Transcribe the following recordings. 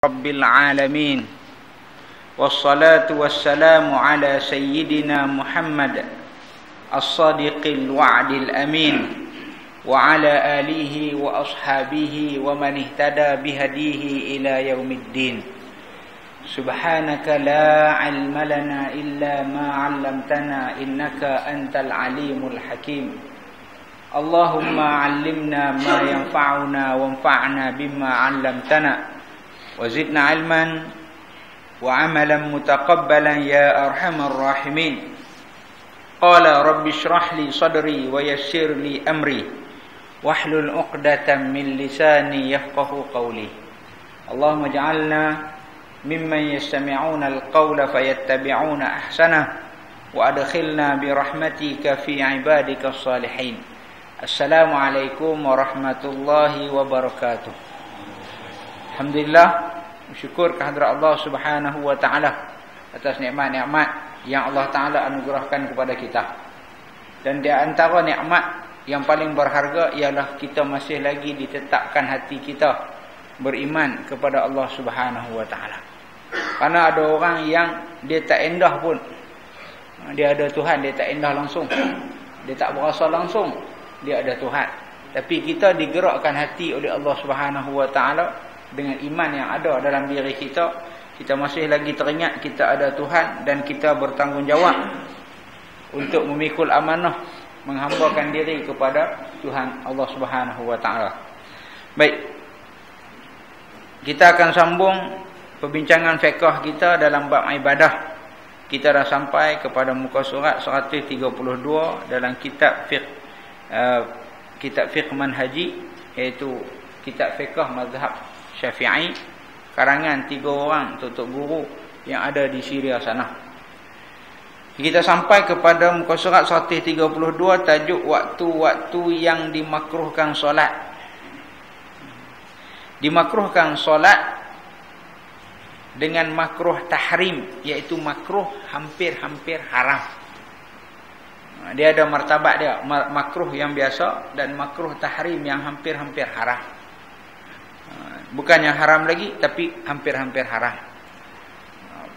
Rabbil alamin. Wassalatu wassalamu ala sayyidina Muhammad as-sadiqil wa'dil amin wa ala alihi wa ashabihi wa man ihtada bihadihi ila yaumiddin. Subhanaka la ilma lana illa ma 'allamtana innaka antal alimul hakim. Allahumma 'allimna ma yanfa'una wanfa'na bima 'allamtana wa zidna 'ilman wa 'amalan mutaqabbalan ya arhamar rahimin. Qala rabbi shrah li sadri wa yassir li amri wahlul 'uqdatam min lisani yafqahu qawli. Allahumma ij'alna mimman yastami'una al-qawla fayattabi'una ahsanah wa adkhilna bi rahmatika fi 'ibadika as-salihin. Assalamualaikum warahmatullahi wabarakatuh. Alhamdulillah, bersyukur kehadrat Allah Subhanahu wa taala atas nikmat-nikmat yang Allah taala anugerahkan kepada kita. Dan di antara nikmat yang paling berharga ialah kita masih lagi ditetapkan hati kita beriman kepada Allah Subhanahu wa taala. Karena ada orang yang dia tak endah pun, dia ada Tuhan, dia tak endah langsung, dia tak berasa langsung dia ada Tuhan. Tapi kita digerakkan hati oleh Allah Subhanahu wa taala dengan iman yang ada dalam diri kita. Kita masih lagi teringat kita ada Tuhan dan kita bertanggungjawab untuk memikul amanah menghambakan diri kepada Tuhan Allah Subhanahu wa taala. Baik. Kita akan sambung perbincangan fiqh kita dalam bab ibadah. Kita dah sampai kepada muka surat 132 dalam kitab fiqh manhaji, iaitu kitab fiqh mazhab Syafi'i karangan 3 orang tutup guru yang ada di Syria sana. Kita sampai kepada muka surat 132, tajuk waktu-waktu yang dimakruhkan solat. Dimakruhkan solat dengan makruh tahrim, iaitu makruh hampir-hampir haram. Dia ada martabat dia, makruh yang biasa dan makruh tahrim yang hampir-hampir haram. Bukannya haram lagi, tapi hampir-hampir haram.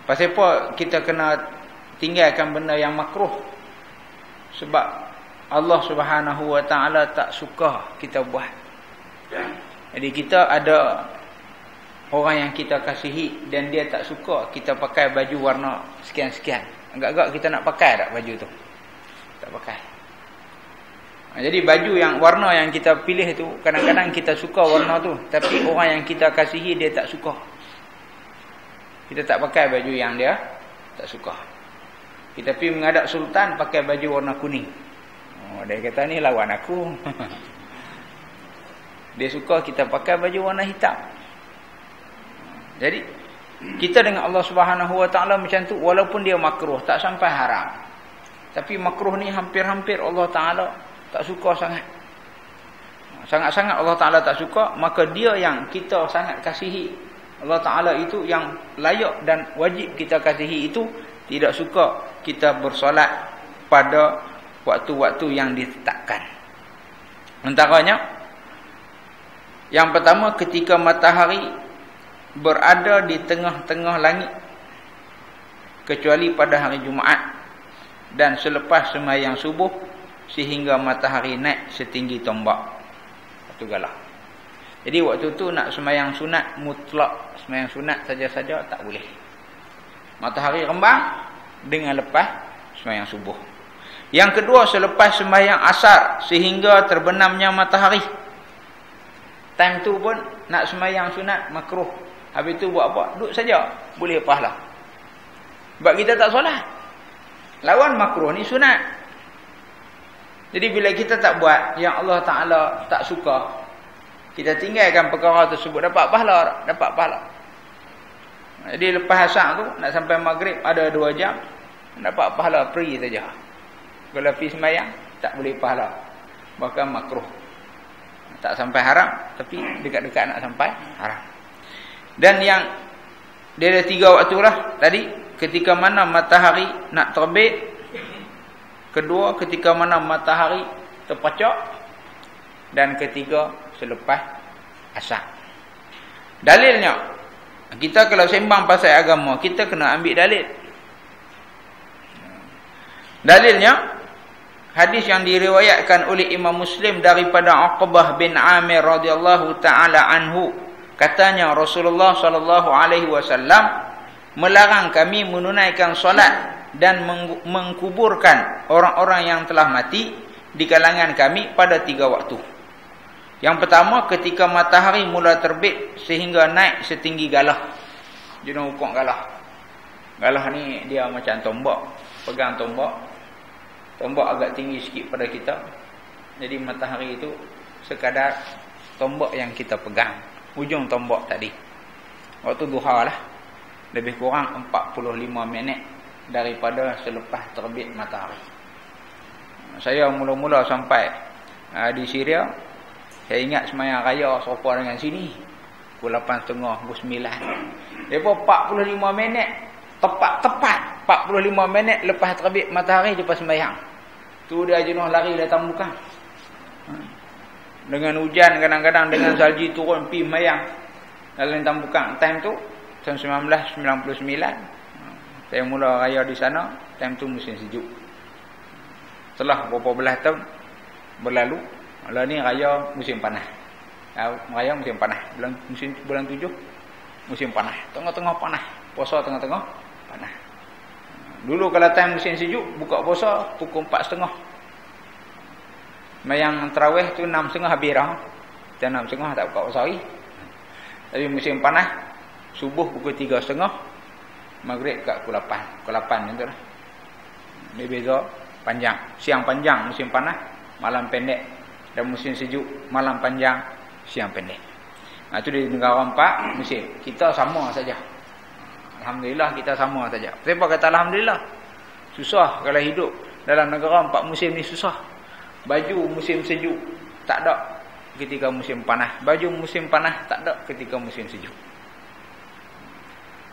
Pasal apa kita kena tinggalkan benda yang makruh? Sebab Allah Subhanahu wa taala tak suka kita buat. Jadi kita ada orang yang kita kasihi dan dia tak suka kita pakai baju warna sekian-sekian. Agak-agak kita nak pakai tak baju tu? Tak pakai. Jadi baju yang warna yang kita pilih tu, kadang-kadang kita suka warna tu, tapi orang yang kita kasihi dia tak suka. Kita tak pakai baju yang dia tak suka. Kita pergi menghadap sultan pakai baju warna kuning. Oh, dia kata ni lawan aku. Dia suka kita pakai baju warna hitam. Jadi kita dengan Allah Subhanahu wa taala macam tu, walaupun dia makruh, tak sampai haram. Tapi makruh ni hampir-hampir Allah taala tak suka sangat. Sangat-sangat Allah taala tak suka, maka dia yang kita sangat kasihi, Allah taala itu yang layak dan wajib kita kasihi itu tidak suka kita bersolat pada waktu-waktu yang ditetapkan. Antaranya yang pertama, ketika matahari berada di tengah-tengah langit, kecuali pada hari Jumaat dan selepas sembahyang subuh sehingga matahari naik setinggi tombak. Itu galah. Jadi waktu tu nak sembahyang sunat mutlak, sembahyang sunat saja-saja tak boleh. Matahari rembang dengan lepas sembahyang subuh. Yang kedua, selepas sembahyang asar sehingga terbenamnya matahari. Time tu pun nak sembahyang sunat makruh. Habis tu buat apa? Duduk saja, boleh pahala. Sebab kita tak solat. Lawan makruh ni sunat. Jadi bila kita tak buat yang Allah Ta'ala tak suka, kita tinggalkan perkara tersebut, dapat pahala. Dapat pahala. Jadi lepas asar tu nak sampai maghrib ada 2 jam, dapat pahala free saja. Kalau pergi sembahyang tak boleh pahala, bahkan makruh. Tak sampai haram, tapi dekat-dekat nak sampai haram. Dan yang dia ada 3 waktu lah tadi. Ketika mana matahari nak terbit, kedua ketika mana matahari terpacak, dan ketiga selepas asar. Dalilnya Kita kalau sembang pasal agama, kita kena ambil dalil. Dalilnya hadis yang diriwayatkan oleh Imam Muslim daripada Uqbah bin Amir radhiyallahu taala anhu, katanya Rasulullah sallallahu alaihi wasallam melarang kami menunaikan solat dan mengkuburkan orang-orang yang telah mati di kalangan kami pada 3 waktu. Yang pertama, ketika matahari mula terbit sehingga naik setinggi galah. Jangan ukur galah. Galah ni dia macam tombak. Pegang tombak. Tombak agak tinggi sikit pada kita. Jadi matahari itu sekadar tombak yang kita pegang. Ujung tombak tadi. Waktu duha lah. Lebih kurang 45 minit daripada selepas terbit matahari. Saya mula-mula sampai di Syria. Saya ingat semayang raya serupa dengan sini. Pukul 8.30, pukul 9. Lepas 45 minit. Tepat 45 minit lepas terbit matahari lepas sembahyang. Tu dia jenuh lari datang bukan. Dengan hujan kadang-kadang dengan salji turun pi sembahyang. Dalam tambukan time tu tahun 1999. Saya mula raya di sana, time tu musim sejuk. Setelah beberapa belas tahun berlalu, lah ni raya musim panas. Raya musim panas. Bulan 7 musim panas. Tengah-tengah panas. Puasa tengah-tengah panas. Dulu kalau time musim sejuk, buka puasa pukul 4.30. Mayang tarawih tu 6.30 habis dah. Dan 6.30 tak buka puasa lagi. Tapi musim panas, subuh pukul 3.30, maghrib kat pukul 8. Pukul 8 macam tu lah. Dia beza panjang. Siang panjang musim panas, malam pendek. Dan musim sejuk, malam panjang, siang pendek. Itu di negara 4 musim. Kita sama saja. Alhamdulillah kita sama saja. Siapa kata Alhamdulillah? Susah kalau hidup dalam negara 4 musim ni susah. Baju musim sejuk tak ada ketika musim panas. Baju musim panas tak ada ketika musim sejuk.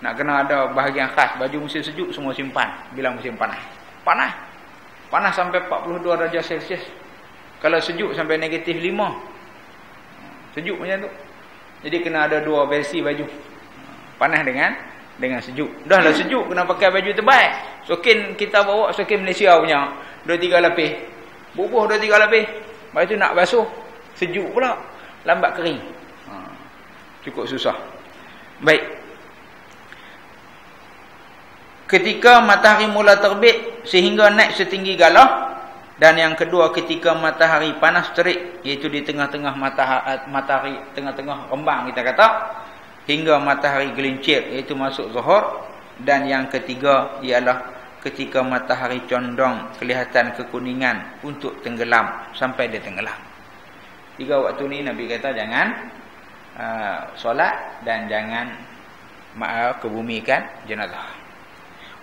Nak kena ada bahagian khas. Baju musim sejuk semua simpan bila musim panas. Panas sampai 42 darjah Celsius. Kalau sejuk sampai negatif 5. Sejuk macam tu. Jadi kena ada 2 versi baju. Panas dengan sejuk. Dah lah sejuk kena pakai baju tebal. Sokin kita bawa sokin Malaysia punya 2-3 lapis. Bubuh 2-3 lapis. Lepas tu nak basuh sejuk pula. Lambat kering. Cukup susah. Baik. Ketika matahari mula terbit sehingga naik setinggi galah. Dan yang kedua ketika matahari panas terik, iaitu di tengah-tengah matahari tengah-tengah rembang kita kata, hingga matahari gelincir, iaitu masuk zuhur. Dan yang ketiga ialah ketika matahari condong kelihatan kekuningan untuk tenggelam sampai dia tenggelam. 3 waktu ni Nabi kata jangan solat dan jangan kebumikan jenazah.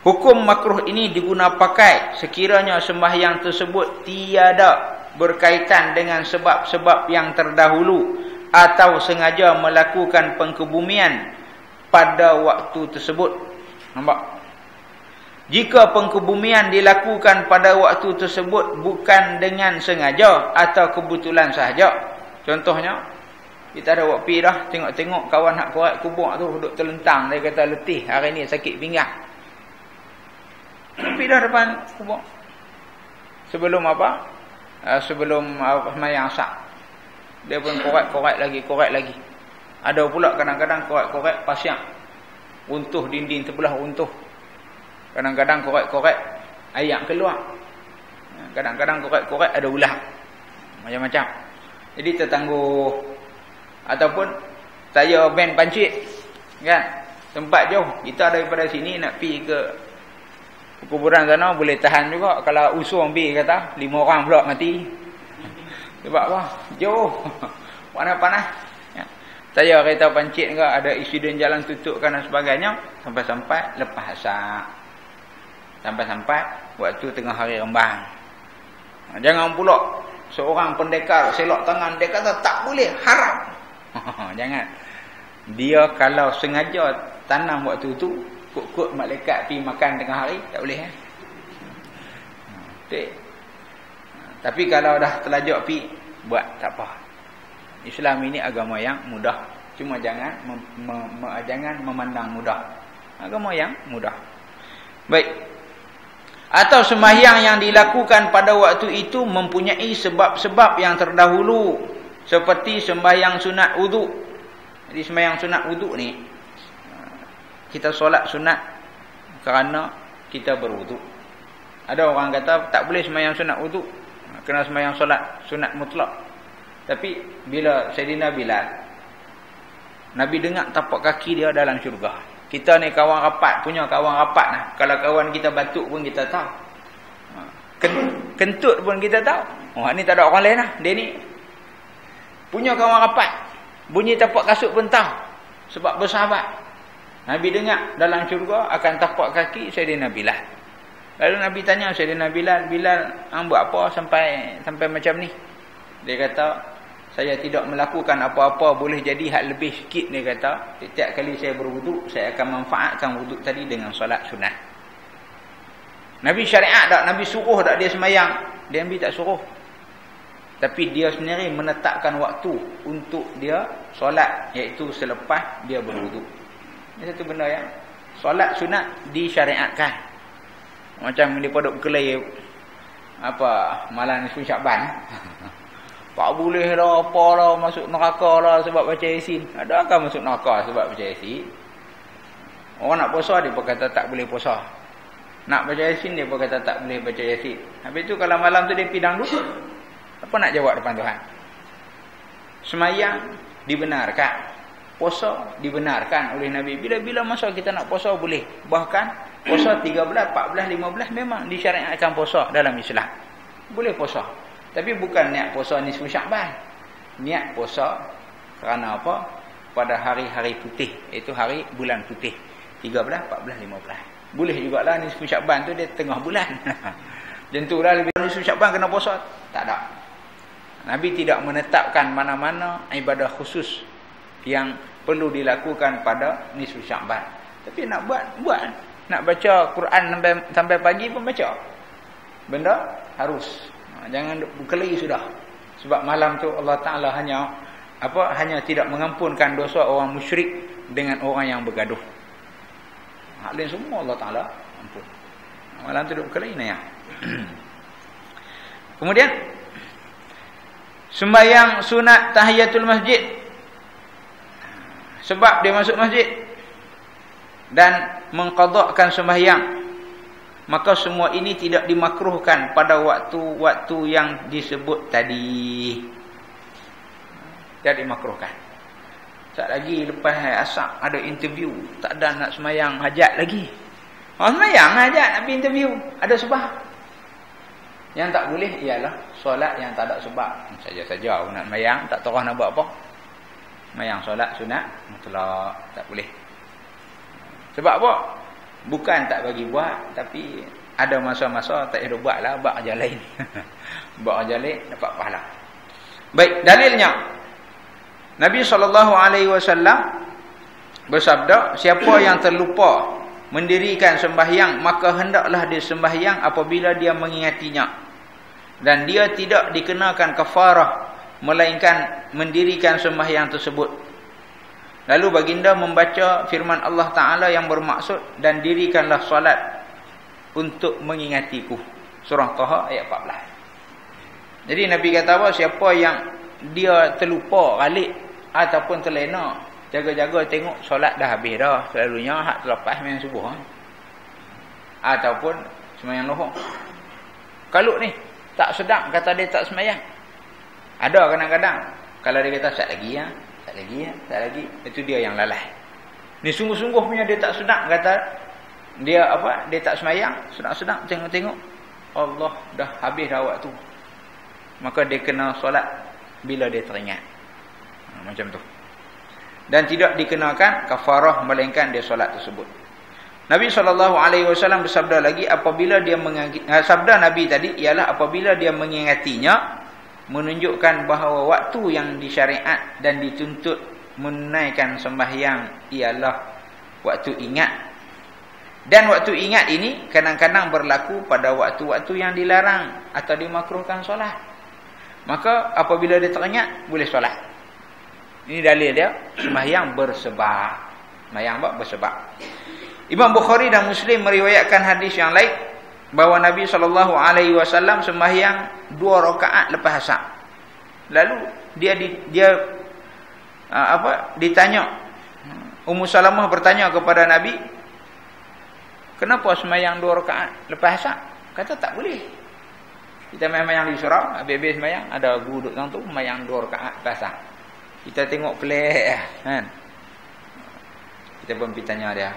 Hukum makruh ini diguna pakai sekiranya sembahyang tersebut tiada berkaitan dengan sebab-sebab yang terdahulu atau sengaja melakukan pengkebumian pada waktu tersebut. Nampak? Jika pengkebumian dilakukan pada waktu tersebut bukan dengan sengaja atau kebetulan sahaja. Contohnya, kita ada buat pi dah, tengok-tengok kawan nak korek kubur tu duduk terlentang, dia kata letih, hari ni sakit pinggang. Pi dah depan kubur. Sebelum apa? Sebelum sembahyang asar. Dia pun korek lagi. Ada pula kadang-kadang korek pasir. Runtuh dinding terbelah runtuh. Kadang-kadang korek ayak keluar. Kadang-kadang korek ada ular. Macam-macam. Jadi tertangguh. Ataupun saya ban pancit. Kan? Tempat jauh. Kita daripada sini nak pergi ke kuburan sana boleh tahan juga. Kalau usung pergi kata 5 orang pula mati. Sebab apa? Jauh. Panas-panas. Ya. Saya kereta pancit ke ada insiden jalan tutup dan sebagainya. Sampai-sampai lepas asar. Sampai-sampai waktu tengah hari rembang. Jangan pula seorang pendekar selok tangan. Dia kata tak boleh. Haram. Jangan. Dia kalau sengaja tanam waktu tu, kut-kut malaikat pergi makan tengah hari, tak boleh. Tapi kalau dah terlajak pergi, buat tak apa. Islam ini agama yang mudah. Cuma jangan jangan memandang mudah. Agama yang mudah. Baik. Atau sembahyang yang dilakukan pada waktu itu mempunyai sebab-sebab yang terdahulu, seperti sembahyang sunat wuduk. Jadi sembahyang sunat wuduk ni, kita solat sunat kerana kita berwuduk. Ada orang kata tak boleh sembahyang sunat wuduk, kena sembahyang solat sunat mutlak. Tapi bila Sayyidina Bilal, Nabi dengar tapak kaki dia dalam syurga. Kita ni kawan rapat, punya kawan rapat lah. Kalau kawan kita batuk pun kita tahu. Kentut pun kita tahu. Oh, ni tak ada orang lain lah. Dia ni punya kawan rapat. Bunyi tapak kasut pun tahu. Sebab bersahabat. Nabi dengar dalam syurga akan tapak kaki Sayyidina Bilal. Lalu Nabi tanya Sayyidina Bilal, Bilal, hang buat apa sampai macam ni? Dia kata, saya tidak melakukan apa-apa, boleh jadi hak lebih sikit. Dia kata, setiap kali saya berwuduk, saya akan manfaatkan wuduk tadi dengan solat sunat. Nabi syariat tak? Nabi suruh tak dia semayang? Dia Nabi tak suruh. Tapi dia sendiri menetapkan waktu untuk dia solat, iaitu selepas dia berwuduk. Ini satu benda yang solat sunat disyariatkan. Macam dia pada berkelai malam nisfu Syakban. Tak boleh lah apalah masuk neraka lah sebab baca Yasin. Adakah masuk neraka sebab baca Yasin? Orang nak puasa dia pun kata tak boleh puasa. Nak baca Yasin dia pun kata tak boleh baca Yasin. Habis tu kalau malam tu dia pidang dulu, apa nak jawab depan Tuhan? Semayang dibenarkan, puasa dibenarkan oleh Nabi. Bila-bila masa kita nak puasa boleh. Bahkan puasa 13, 14, 15 memang disyariatkan puasa dalam Islam. Boleh puasa. Tapi bukan niat puasa nisfu Syakban. Niat puasa kerana apa? Pada hari-hari putih, iaitu hari bulan putih. 13, 14, 15. Boleh jugalah nisfu Syakban tu dia tengah bulan. Tentulah lebih nisfu Syakban kena puasa. Tak ada. Nabi tidak menetapkan mana-mana ibadah khusus yang perlu dilakukan pada nisfu Syakban. Tapi nak buat. Nak baca Quran sampai pagi pun baca. Benda harus. Jangan berkelahi sudah. Sebab malam tu Allah Ta'ala hanya tidak mengampunkan dosa orang musyrik dengan orang yang bergaduh. Hak lain semua Allah Ta'ala ampun. Malam tu duk berkelahi ni ya. Kemudian sembahyang sunat tahiyatul masjid. Sebab dia masuk masjid dan mengqadakkan sembahyang, maka semua ini tidak dimakruhkan pada waktu-waktu yang disebut tadi. Tidak dimakruhkan. Tak lagi lepas asar ada interview, tak ada nak semayang hajat lagi. Semayang hajat nak pergi interview, ada sebab. Yang tak boleh ialah solat yang tak ada sebab. Saja-saja nak semayang, tak tahu nak buat apa. Semayang solat sunat mutlak, tak boleh. Sebab apa? Bukan tak bagi buat, tapi ada masa-masa tak ada buat lah, buat aja lain. Buat aja lain dapat pahala. Baik, dalilnya Nabi SAW bersabda, siapa yang terlupa mendirikan sembahyang, maka hendaklah dia sembahyang apabila dia mengingatinya, dan dia tidak dikenakan kafarah melainkan mendirikan sembahyang tersebut. Lalu baginda membaca firman Allah Ta'ala yang bermaksud, dan dirikanlah solat untuk mengingatiku. Surah Taha ayat 14. Jadi Nabi kata apa? Siapa yang dia terlupa, galik ataupun terlena, jaga-jaga tengok solat dah habis dah. Selalunya hak terlepas main subuh. Ataupun sembahyang lohor. Kalau ni tak sedap kata dia tak sembahyang. Ada kadang-kadang kalau dia kata sat lagi ya. Tak lagi. Itu dia yang lalai. Ni sungguh-sungguh punya dia tak sedap kata dia dia tak semayang, sedap-sedap tengok-tengok Allah dah habis dah waktu. Maka dia kena solat bila dia teringat. Macam tu. Dan tidak dikenakan kafarah melainkan dia solat tersebut. Nabi SAW bersabda lagi, apabila dia sabda Nabi tadi ialah apabila dia mengingatinya, menunjukkan bahawa waktu yang disyariat dan dituntut menunaikan sembahyang ialah waktu ingat. Dan waktu ingat ini kadang-kadang berlaku pada waktu-waktu yang dilarang atau dimakruhkan solat. Maka apabila dia teringat, boleh solat. Ini dalil dia, sembahyang bersebab. Sembahyang bersebab. Imam Bukhari dan Muslim meriwayatkan hadis yang lain bahawa Nabi SAW sembahyang 2 rakaat lepas asar. Lalu dia ditanya, Ummu Salamah bertanya kepada Nabi, kenapa sembahyang 2 rakaat lepas asar? Kata tak boleh. Kita sembahyang di surau, habis-habis sembahyang ada guru duduk tu sembahyang 2 rakaat lepas asar. Kita tengok pelik kan. Kita pun pergi tanya dia,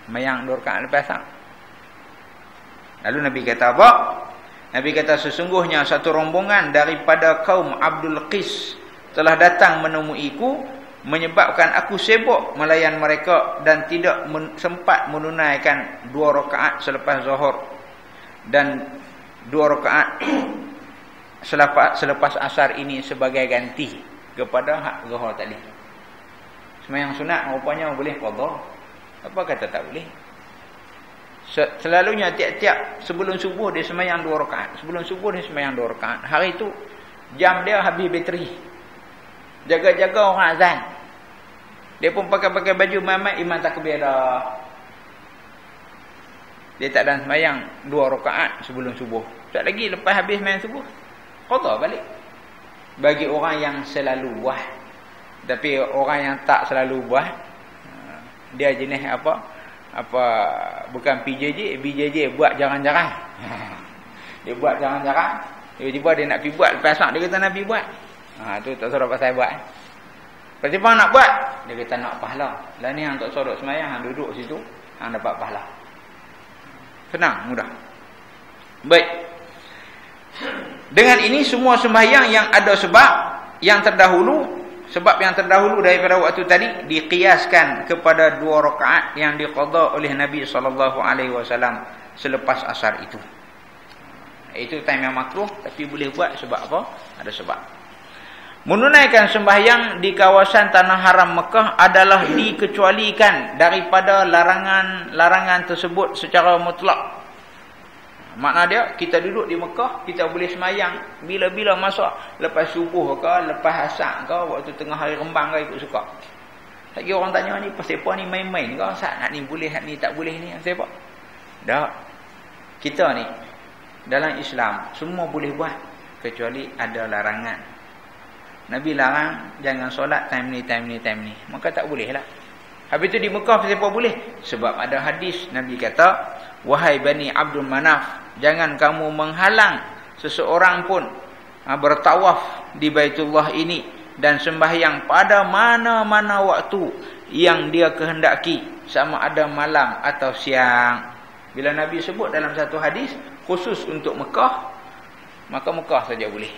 sembahyang 2 rakaat lepas asar. Lalu Nabi kata apa? Nabi kata sesungguhnya satu rombongan daripada kaum Abdul Qis telah datang menemuiku, menyebabkan aku sibuk melayan mereka dan tidak sempat menunaikan 2 rakaat selepas zuhur dan 2 rakaat selepas asar ini sebagai ganti kepada hak zuhur tadi. Sembahyang sunat rupanya boleh qada. Apa kata tak boleh? Selalunya tiap-tiap sebelum subuh dia sembahyang 2 rakaat. Sebelum subuh dia sembahyang 2 rakaat. Hari itu jam dia habis bateri. Jaga-jaga orang azan. Dia pun pakai baju mamat imam takbir dah. Dia tak ada sembahyang 2 rakaat sebelum subuh. Tak lagi lepas habis sembahyang subuh, qada balik. Bagi orang yang selalu buat. Tapi orang yang tak selalu buat, dia jenis bukan BJJ buat jarang-jarang. Dia buat jarang-jarang, tiba-tiba dia nak pergi buat lepas asar dia kata nak pergi buat. Tu tak suruh pasal buat. Lepas tu nak buat, dia kata nak pahala. Lah ni hang tak suruh sembahyang, hang duduk situ, hang dapat pahala. Senang, mudah. Baik. Dengan ini semua sembahyang yang ada sebab yang terdahulu daripada waktu tadi diqiyaskan kepada 2 rakaat yang diqada oleh Nabi SAW selepas asar itu. Itu time yang makruh tapi boleh buat sebab apa? Ada sebab. Menunaikan sembahyang di kawasan tanah haram Mekah adalah dikecualikan daripada larangan tersebut secara mutlak. Makna dia, kita duduk di Mekah, kita boleh sembahyang bila-bila masa, lepas subuh ke, lepas asar ke, waktu tengah hari rembang ke, ikut suka. Lagi orang tanya ni, pasal apa ni main-main ke, saat ni boleh, saat ni tak boleh ni, pasal apa? Tak. Kita ni, dalam Islam, semua boleh buat, kecuali ada larangan. Nabi larang, jangan solat time ni, maka tak boleh lah. Habis tu di Mekah, pasal apa boleh? Sebab ada hadis, Nabi kata, wahai Bani Abdul Manaf, jangan kamu menghalang seseorang pun bertawaf di Baitullah ini dan sembahyang pada mana-mana waktu yang dia kehendaki, sama ada malam atau siang. Bila Nabi sebut dalam satu hadis khusus untuk Mekah, maka Mekah saja boleh.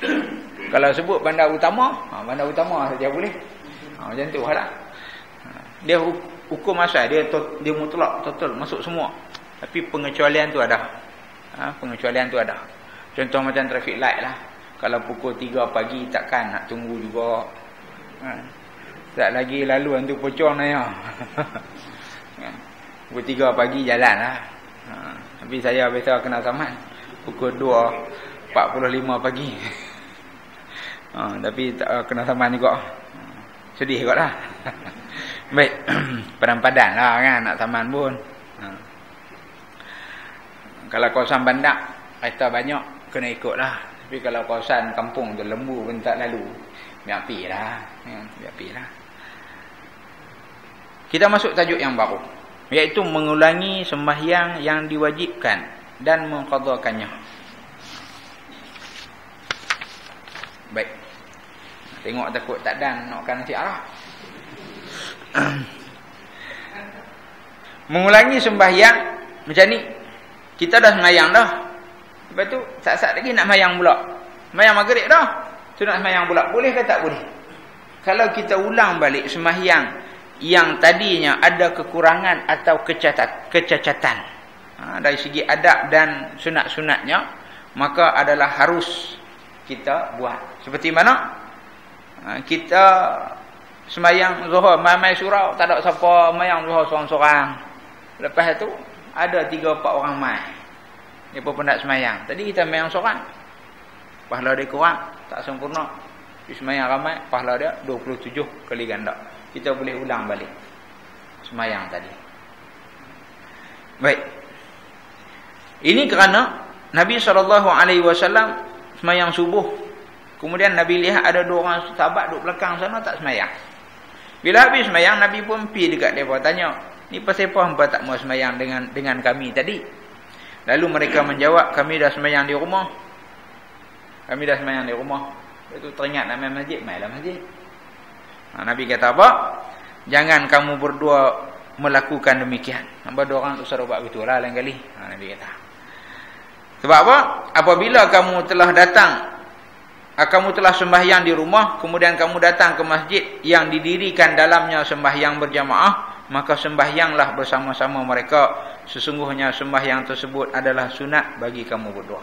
Kalau sebut bandar utama saja boleh. Macam tu lah. Dia hukum asal, dia mutlak, total, masuk semua. Tapi pengecualian tu ada. Pengecualian tu ada. Contoh macam traffic light lah. Kalau pukul 3 pagi takkan nak tunggu juga. Tak lagi laluan tu pocong ya. Pukul 3 pagi jalan lah. Tapi saya biasa kena saman pukul 2.45 pagi. Tapi tak kena saman juga. Sedih kot lah. Baik. Padan-padan lah kan nak saman pun. Kalau kawasan bandar, kereta banyak, kena ikut lah. Tapi kalau kawasan kampung tu, lembu pun tak lalu. Biar pi lah. Kita masuk tajuk yang baru. Iaitu mengulangi sembahyang yang diwajibkan dan mengqadakannya. Baik. Tengok takut tak dan nakkan nasi arah. Mengulangi sembahyang macam ni. Kita dah sembahyang dah. Lepas tu saat-saat lagi nak sembahyang pula. Sembahyang maghrib dah. Tu nak sembahyang pula. Boleh ke tak boleh? Kalau kita ulang balik sembahyang yang tadinya ada kekurangan atau kecacatan dari segi adab dan sunat-sunatnya, maka adalah harus kita buat. Seperti mana? Kita sembahyang zuhur, mai surau, tak ada siapa sembahyang zuhur seorang-seorang. Lepas tu ada 3-4 orang mai. Dia pun nak sembahyang. Tadi kita sembahyang seorang. Pahala dia kurang, tak sempurna. Tapi semayang ramai, pahala dia 27 kali ganda. Kita boleh ulang balik semayang tadi. Baik. Ini kerana Nabi SAW semayang subuh. Kemudian Nabi lihat ada 2 orang sahabat duduk belakang sana tak semayang. Bila habis semayang, Nabi pun pergi dekat mereka tanya, ni pasal apa hangpa tak mau semayang dengan kami tadi? Lalu mereka menjawab, kami dah semayang di rumah. Kami dah semayang di rumah. Itu teringat nak main masjid, mainlah masjid. Nabi kata apa? Jangan kamu berdua melakukan demikian. Nampak 2 orang tu suruh buat betul lah lain kali. Nabi kata. Sebab apa? Apabila kamu telah datang, kamu telah sembahyang di rumah, kemudian kamu datang ke masjid yang didirikan dalamnya sembahyang berjamaah, maka sembahyanglah bersama-sama mereka. Sesungguhnya sembahyang tersebut adalah sunat bagi kamu berdua.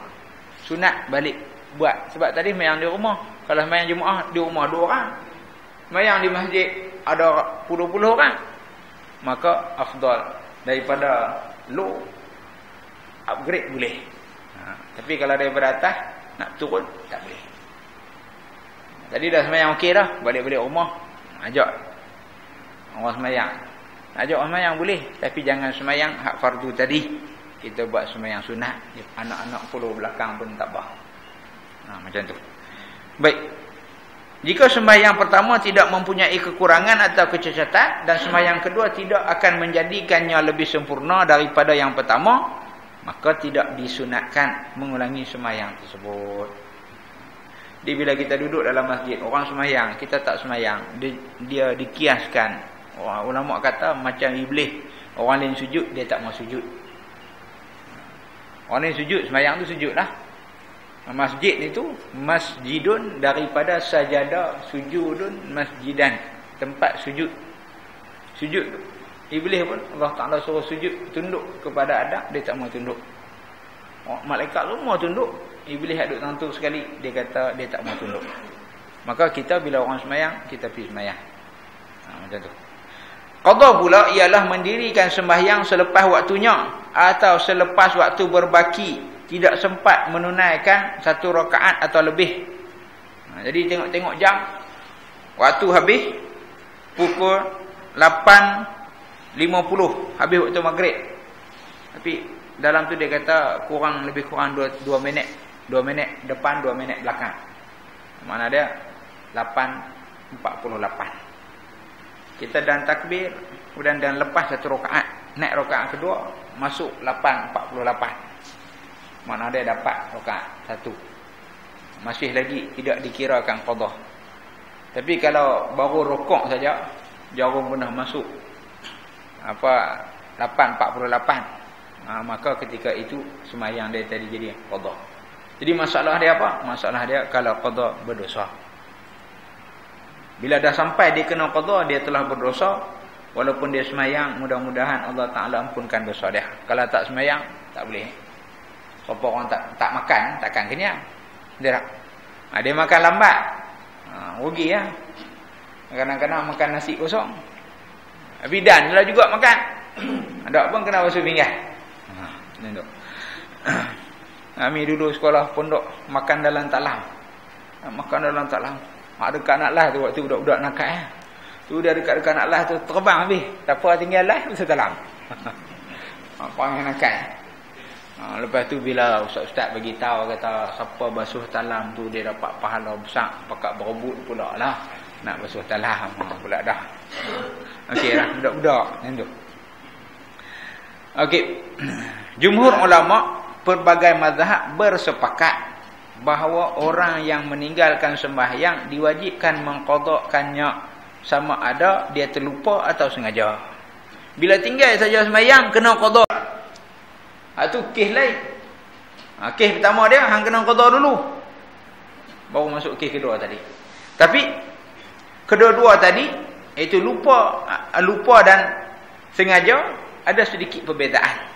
Sunat balik buat. Sebab tadi sembahyang di rumah. Kalau sembahyang jemaah di rumah 2 orang. Sembahyang di masjid ada puluh-puluh orang. Maka afdal daripada low, upgrade boleh. Tapi kalau daripada atas nak turun tak boleh. Tadi dah sembahyang okey dah, balik-balik rumah ajak orang sembahyang. Ajak orang sembahyang boleh, tapi jangan sembahyang hak fardu tadi. Kita buat sembahyang sunat, anak-anak puluh belakang pun tak apa. Macam tu. Baik. Jika sembahyang pertama tidak mempunyai kekurangan atau kecacatan dan sembahyang kedua tidak akan menjadikannya lebih sempurna daripada yang pertama, maka tidak disunatkan mengulangi sembahyang tersebut. Jadi bila kita duduk dalam masjid, orang sembahyang, kita tak sembahyang, dia dikiaskan. Orang ulama kata macam iblis. Orang lain sujud, dia tak mau sujud. Orang lain sujud, sembahyang tu sujud lah. Masjid itu masjidun daripada sajadah, sujudun masjidan, tempat sujud. Sujud tu iblis pun Allah Ta'ala suruh sujud, tunduk kepada Adam, dia tak mau tunduk. Malaikat semua tunduk, iblis duduk tentu sekali, dia kata dia tak mau tunduk. Maka kita bila orang sembahyang, kita pergi sembahyang. Macam tu. Qadha pula ialah mendirikan sembahyang selepas waktunya atau selepas waktu berbaki, tidak sempat menunaikan 1 rakaat atau lebih. Jadi tengok-tengok jam, waktu habis pukul 8.50, habis waktu maghrib. Tapi dalam tu dia kata lebih kurang 2 minit. 2 minit depan, 2 minit belakang. Mana dia? 8.48. Kita dan takbir, kemudian dan lepas 1 rakaat. Naik rakaat kedua, masuk 8.48. Mana dia dapat rakaat 1. Masih lagi tidak dikirakan qadha. Tapi kalau baru rukuk saja, jarum pun dah masuk 8.48, maka ketika itu sembahyang dia tadi jadi qadha. Jadi masalah dia apa? Masalah dia kalau qadha berdosa. Bila dah sampai dia kena qadha, dia telah berdosa. Walaupun dia sembahyang, mudah-mudahan Allah Ta'ala ampunkan dosa dia. Kalau tak sembahyang, tak boleh. Siapa orang tak makan, takkan kenyang. Dia dia makan lambat, rugi ya. Kadang-kadang makan nasi kosong. Bidan lah juga makan. Ada pun kena basuh pinggan. Kami dulu sekolah pondok makan dalam talam. Makan dalam talam. Ada dekat anak lah tu waktu budak-budak nakal. Tu dia dekat anak lah tu terbang habis. Tak apa tinggal lah basuh talam. Apa yang nakal. Lepas tu bila ustaz-ustaz bagi tahu kata siapa basuh talam tu dia dapat pahala besar, pakat berebut pula lah nak basuh talam pula dah. Okey lah budak-budak macam tu. Okey. Jumhur ulama pelbagai mazhab bersepakat bahawa orang yang meninggalkan sembahyang diwajibkan mengqadhakannya sama ada dia terlupa atau sengaja. Bila tinggal saja sembahyang kena qadha. Itu kes lain. Kes pertama dia hang kena qadha dulu. Baru masuk kes kedua tadi. Tapi kedua-dua tadi iaitu lupa dan sengaja ada sedikit perbezaan.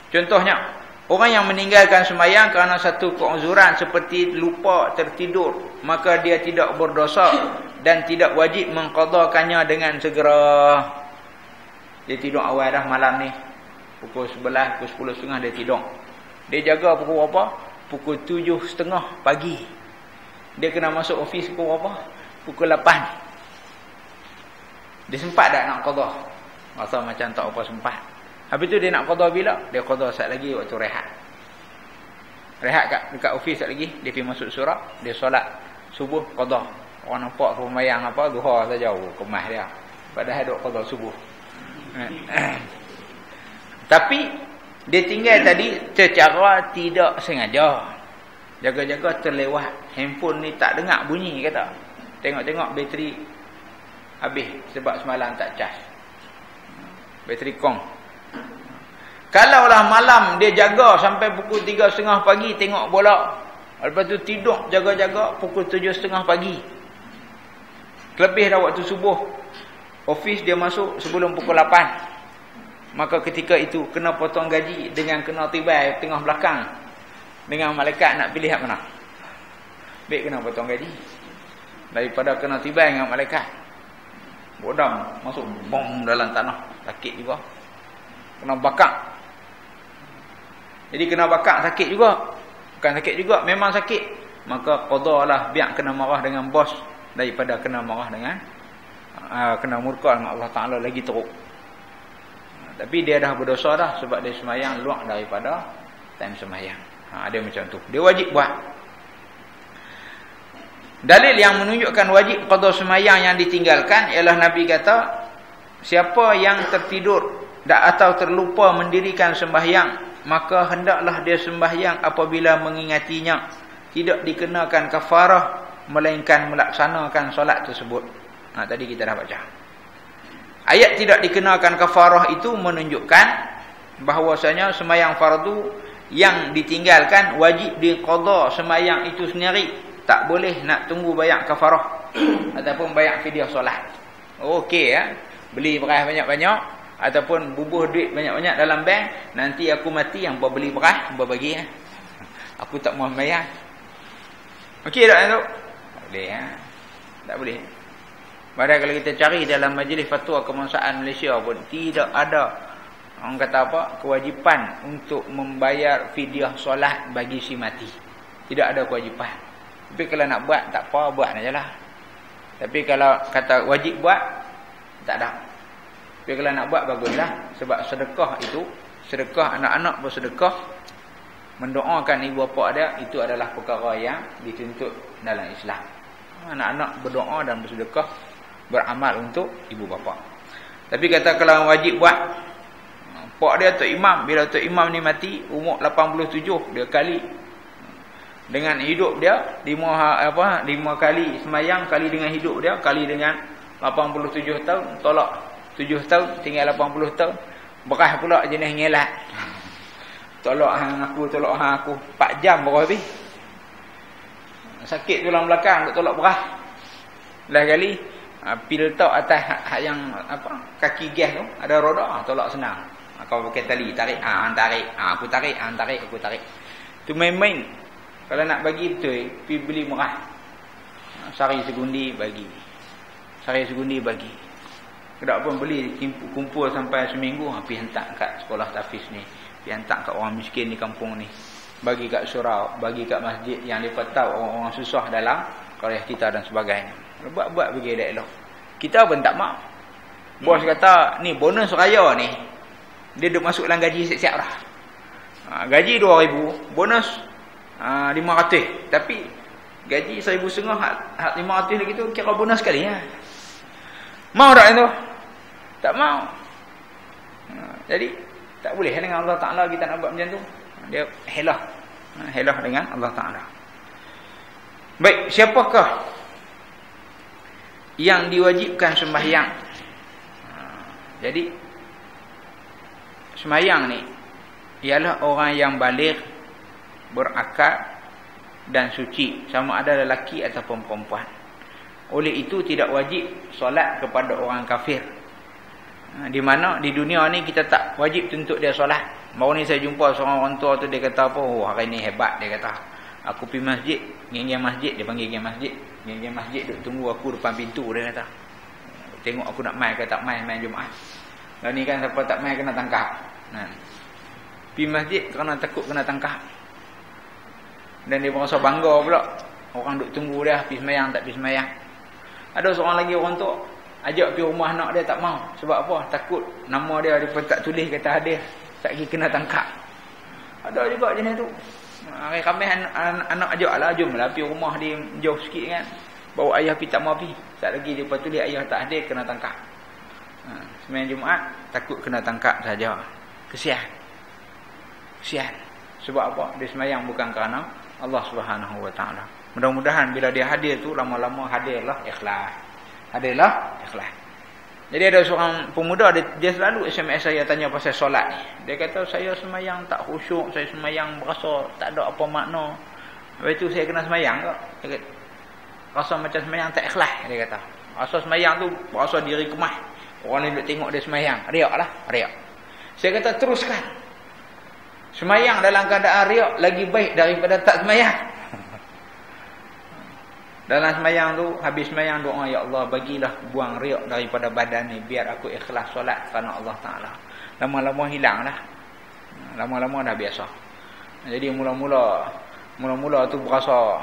Contohnya, orang yang meninggalkan sembahyang kerana satu keuzuran seperti lupa tertidur, maka dia tidak berdosa dan tidak wajib mengqadhakannya dengan segera. Dia tidur awal dah malam ni. Pukul 11, pukul 10.30 dia tidur. Dia jaga pukul berapa? Pukul 7.30 pagi. Dia kena masuk ofis pukul berapa? Pukul 8. Dia sempat tak nak qada? Rasa macam tak apa sempat. Habis tu dia nak qada bila? Dia qada sat lagi waktu rehat. Rehat dekat ofis sat lagi, dia pergi masuk surat, dia solat subuh qada. Orang nampak sembahyang apa duha saja kemas dia. Padahal duk qada subuh. Tapi dia tinggal tadi secara tidak sengaja. Jaga-jaga terlewat. Handphone ni tak dengar bunyi kata. Tengok-tengok bateri habis sebab semalam tak cas. Bateri kong. Kalaulah malam dia jaga sampai pukul 3.30 pagi tengok bola. Lepas tu tidur jaga-jaga pukul 7.30 pagi. Lebih dah waktu subuh. Office dia masuk sebelum pukul 8. Maka ketika itu kena potong gaji dengan kena tibai tengah belakang. Dengan malaikat nak pilih hak mana? Baik kena potong gaji. Daripada kena tibai dengan malaikat. Bodam masuk bom dalam tanah. Sakit juga. Kena bakar. Jadi kena bakar sakit juga. Bukan sakit juga, memang sakit. Maka qada lah biar kena marah dengan bos daripada kena marah dengan kena murka dengan Allah Ta'ala lagi teruk. Tapi dia dah berdosa dah sebab dia semayang luar daripada time semayang. Dia macam tu. Dia wajib buat. Dalil yang menunjukkan wajib qada semayang yang ditinggalkan ialah Nabi kata, siapa yang tertidur atau terlupa mendirikan sembahyang, maka hendaklah dia sembahyang apabila mengingatinya, tidak dikenakan kafarah melainkan melaksanakan solat tersebut. Tadi kita dah baca. Ayat tidak dikenakan kafarah itu menunjukkan bahawasanya sembahyang fardu yang ditinggalkan wajib diqada sembahyang itu sendiri. Tak boleh nak tunggu bayar kafarah ataupun bayar fidyah solat. Okey ya. Beli beras banyak-banyak ataupun bubuh duit banyak-banyak dalam bank, nanti aku mati yang beli beras hangpa bagi ya. Aku tak mahu bayar. Okey tak tu? Tak boleh ya. Tak boleh. Padahal kalau kita cari dalam majlis fatwa kebangsaan Malaysia pun tidak ada orang kata apa kewajipan untuk membayar fidyah solat bagi si mati. Tidak ada kewajipan. Tapi kalau nak buat tak apa, buat sajalah. Tapi kalau kata wajib buat tak ada. Tapi kalau nak buat baguslah sebab sedekah itu, sedekah anak-anak bersedekah mendoakan ibu bapa dia itu adalah perkara yang dituntut dalam Islam. Anak-anak berdoa dan bersedekah beramal untuk ibu bapa. Tapi kata kalau wajib buat, pak dia Tok Imam, bila Tok Imam ni mati umur 87, dia kali dengan hidup dia 5 kali semayang kali dengan hidup dia kali dengan 87 tahun, tolak 7 tahun tinggal 80 tahun. Beras pula jenis ngelat. Tolak hang aku 4 jam baru habis. Sakit tulang belakang nak tolak beras. Lah kali pil tok atas yang apa kaki gas tu ada roda, tolak senang. Kau pakai tali tarik, tarik, aku tarik, tarik, aku tarik. Tu main-main. Kalau nak bagi betul, pergi beli beras. Sari segundi bagi. Sari segundi bagi. Kedak pun beli kumpul sampai seminggu, pergi hantar kat sekolah tahfiz ni, pergi hantar kat orang miskin di kampung ni. Bagi kat surau, bagi kat masjid yang mereka tahu orang-orang susah dalam qaryah kita dan sebagainya. Buat-buat bagi dia elok. Kita pun tak mau. Bos kata, ni bonus raya ni. Dia duk masuk dalam gaji siap-siap dah. Gaji 2,000, bonus 500. Tapi gaji 1,500 hak 500 lagi tu kira bonus sekali ya. Mau tak itu? Tak mau. Jadi tak boleh dengan Allah Ta'ala kita nak buat macam tu. Dia helah. Helah dengan Allah Ta'ala. Baik, siapakah yang diwajibkan sembahyang? Jadi sembahyang ni ialah orang yang baligh, berakal dan suci, sama ada lelaki ataupun perempuan. Oleh itu tidak wajib solat kepada orang kafir. Di mana di dunia ni kita tak wajib tuntut dia solat. Baru ni saya jumpa seorang orang tua tu, dia kata apa? Oh, hari ni hebat, dia kata. Aku pergi masjid, geng-geng masjid, dia panggil geng masjid. Geng-geng masjid duk tunggu aku depan pintu, dia kata. Tengok aku nak main ke tak main Jumaat. Dan ni kan siapa tak main kena tangkap. Pergi masjid kerana takut kena tangkap. Dan dia merasa bangga pula. Orang duk tunggu dia pergi semayang tak pergi semayang. Ada seorang lagi orang tu ajak pergi rumah anak dia tak mau. Sebab apa? Takut nama dia tak tulis kata hadir, tak pergi kena tangkap. Ada juga jenis tu. Hari Khamis anak ajaklah, jomlah pergi rumah dia jauh sikit kan. Bawa ayah pergi tak mau pergi. Tak lagi dia tulis ayah tak hadir kena tangkap. Semayang Jumaat takut kena tangkap saja. Kesian. Sebab apa? Dia semayang bukan kerana Allah Subhanahu Wa Taala. Mudah-mudahan bila dia hadir tu lama-lama hadirlah ikhlas. Jadi ada seorang pemuda dia selalu SMS saya tanya pasal solat ni. Dia kata saya semayang tak khusyuk, saya semayang berasa tak ada apa makna. Lepas tu saya kena semayang ke? Dia kata, rasa macam semayang tak ikhlas, dia kata. Rasa semayang tu berasa diri kemah. Orang ni duk tengok dia semayang, riak. Saya kata teruskan. Semayang dalam keadaan riak lagi baik daripada tak semayang. Dalam semayang tu, habis semayang doa, ya Allah bagilah buang riak daripada badan ni biar aku ikhlas solat kerana Allah Taala. Lama-lama hilang dah. Lama-lama dah biasa. Jadi mula-mula tu berasa